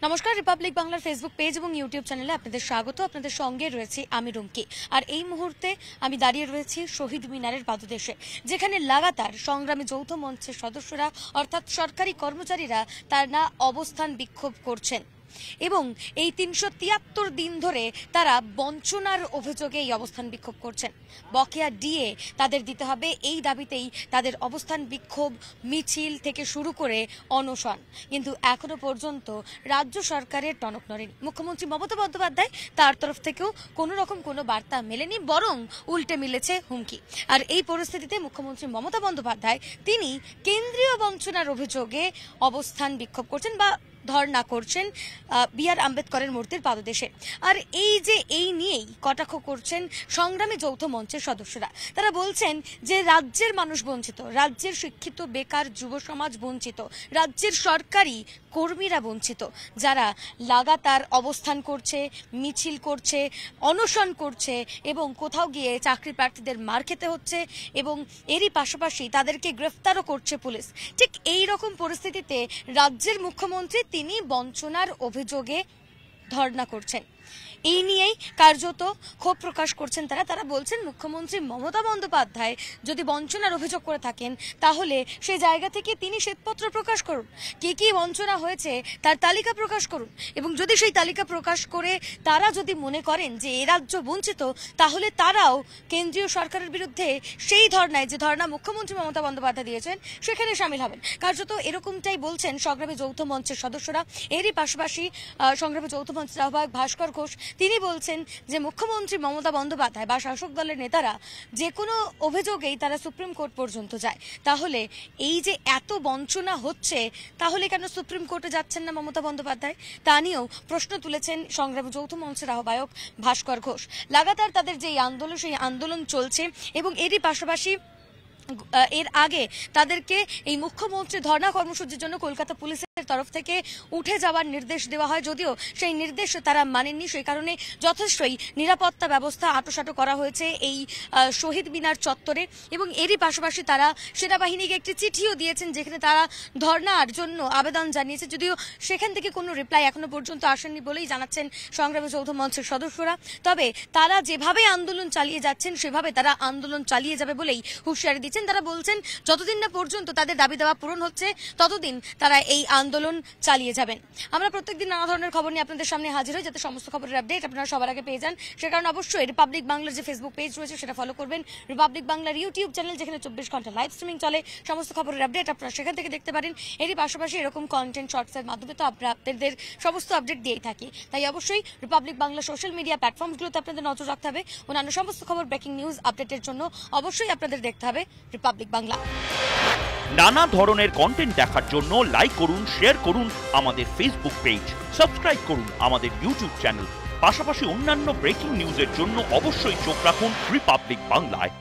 নমস্কার, রিপাবলিক বাংলার Facebook page এবং ইউটিউব চ্যানেলে আপনাদের স্বাগত। আপনাদের সঙ্গে রয়েছে আমি রুমকি। আর এই মুহূর্তে আমি দাঁড়িয়ে রয়েছি শহীদ মিনারের পাদদেশে, যেখানে লাগাতার সংগ্রামী যৌথ মঞ্চের সদস্যরা অর্থাৎ সরকারি কর্মচারীরা তারা অবস্থান বিক্ষোভ করছেন এবং এই ৩৭৩ দিন ধরে তারা বঞ্চনার অভিযোগে এই অবস্থান বিক্ষোভ করছেন। বকেয়া ডিএ তাদের দিতে হবে, এই দাবিতেই তাদের অবস্থান বিক্ষোভ, মিছিল থেকে শুরু করে অনশন। কিন্তু এখনো পর্যন্ত রাজ্য সরকারের টনক নড়েনি। মুখ্যমন্ত্রী মমতা বন্দ্যোপাধ্যায় তার তরফ থেকেও কোনো রকম কোনো বার্তা মেলেনি, বরং উল্টে মিলেছে হুমকি। আর এই পরিস্থিতিতে মুখ্যমন্ত্রী মমতা বন্দ্যোপাধ্যায় তিনি কেন্দ্রীয় বঞ্চনার অভিযোগে অবস্থান বিক্ষোভ করছেন বা ধর্ণা করছেন বি.আর. আম্বেদকরের মূর্তির পাদদেশে। আর এই নিয়েই কটাক্ষ করছেন সংগ্রামী যৌথ মঞ্চের সদস্যরা। তারা বলছেন যে রাজ্যের মানুষ বঞ্চিত, রাজ্যের শিক্ষিত বেকার যুব সমাজ বঞ্চিত, রাজ্যের সরকারি কর্মীরা বঞ্চিত, যারা লাগাতার অবস্থান করছে, মিছিল করছে, অনশন করছে এবং কোথাও গিয়ে চাকরি প্রার্থীদের মার খেতে হচ্ছে এবং এরই পাশাপাশি তাদেরকে গ্রেফতারও করছে পুলিশ। ঠিক এই রকম পরিস্থিতিতে রাজ্যের মুখ্যমন্ত্রী তিনি বঞ্চনার অভিযোগে ধর্ণা করছেন। এই নিয়েই কার্যত ক্ষোভ প্রকাশ করছেন তারা বলছেন মুখ্যমন্ত্রী মমতা বন্দ্যোপাধ্যায় যদি বঞ্চনার অভিযোগ করে থাকেন তাহলে সেই জায়গা থেকে তিনি শ্বেতপত্র প্রকাশ করুন, কি কি বঞ্চনা হয়েছে তার তালিকা প্রকাশ করুন এবং যদি সেই তালিকা প্রকাশ করে তারা যদি মনে করেন যে এ রাজ্য বঞ্চিত, তাহলে তারাও কেন্দ্রীয় সরকারের বিরুদ্ধে সেই ধর্নায়, যে ধর্না মুখ্যমন্ত্রী মমতা বন্দ্যোপাধ্যায় দিয়েছেন, সেখানে সামিল হবেন। কার্যত এরকমটাই বলছেন সংগ্রামী যৌথ মঞ্চের সদস্যরা। এরই পাশাপাশি সংগ্রামী যৌথ মঞ্চের আহ্বায়ক ভাস্কর ঘোষ তিনি বলছেন যে মুখ্যমন্ত্রী মমতা বন্দ্যোপাধ্যায় বা শাসক দলের নেতারা যে কোনো অভিযোগেই তারা সুপ্রিম কোর্ট পর্যন্ত যায়, তাহলে এই যে এত বঞ্চনা হচ্ছে তাহলে কেন সুপ্রিম কোর্টে যাচ্ছেন না মমতা বন্দ্যোপাধ্যায়, তা নিয়েও প্রশ্ন তুলেছেন সংগ্রামী যৌথ মঞ্চের আহ্বায়ক ভাস্কর ঘোষ। লাগাতার তাদের যে আন্দোলন, সেই আন্দোলন চলছে এবং এরই পাশাপাশি এর আগে তাদেরকে এই মুখ্যমন্ত্রী ধর্ণা কর্মসূচির জন্য কলকাতা পুলিশের তরফ থেকে উঠে যাওয়ার নির্দেশ দেওয়া হয়, যদিও সেই নির্দেশ তারা মানেননি। সেই কারণে যথেষ্টই নিরাপত্তা ব্যবস্থা আঁটোসাঁটো করা হয়েছে এই শহীদ মিনার চত্বরে এবং এরই পাশাপাশি তারা সেনাবাহিনীকে একটি চিঠিও দিয়েছেন, যেখানে তারা ধর্ণার জন্য আবেদন জানিয়েছে, যদিও সেখান থেকে কোনো রিপ্লাই এখনো পর্যন্ত আসেননি বলেই জানাচ্ছেন সংগ্রামী যৌথ মঞ্চের সদস্যরা। তবে তারা যেভাবে আন্দোলন চালিয়ে যাচ্ছেন সেভাবে তারা আন্দোলন চালিয়ে যাবে বলেই হুঁশিয়ারি দিচ্ছেন। তারা বলছেন যতদিন না পর্যন্ত তাদের দাবি দাওয়া পূরণ হচ্ছে ততদিন তারা এই আন্দোলন চালিয়ে যাবেন। আমরা প্রত্যেকদিন নানা ধরনের খবর নিয়ে আপনাদের সামনে হাজির হই, যাতে সমস্ত খবরের আপডেট আপনারা সবার আগে পেয়ে যান। সে কারণে অবশ্যই রিপাবলিক বাংলার যে ফেসবুক পেজ রয়েছে সেটা ফলো করবেন, রিপাবলিক বাংলার ইউটিউব চ্যানেল যেখানে 24 ঘন্টা লাইভ স্ট্রিমিং চলে, সমস্ত খবরের আপডেট আপনারা সেখান থেকে দেখতে পারেন। এরই পাশাপাশি এরকম কন্টেন্ট শর্টসের মাধ্যমে তো আমরা আপনাদের সমস্ত আপডেট দিয়েই থাকি, তাই অবশ্যই রিপাবলিক বাংলা সোশ্যাল মিডিয়া প্ল্যাটফর্মগুলোতে আপনাদের নজর রাখতে হবে। অন্যান্য সমস্ত খবর, ব্রেকিং নিউজ আপডেটের জন্য অবশ্যই আপনাদের দেখতে হবে রিপাবলিক বাংলা। নানা ধরনের কন্টেন্ট দেখার জন্য লাইক করুন, শেয়ার করুন আমাদের ফেসবুক পেজ, সাবস্ক্রাইব করুন আমাদের ইউটিউব চ্যানেল। পাশাপাশি অন্যান্য ব্রেকিং নিউজের জন্য অবশ্যই চোখ রাখুন রিপাবলিক বাংলায়।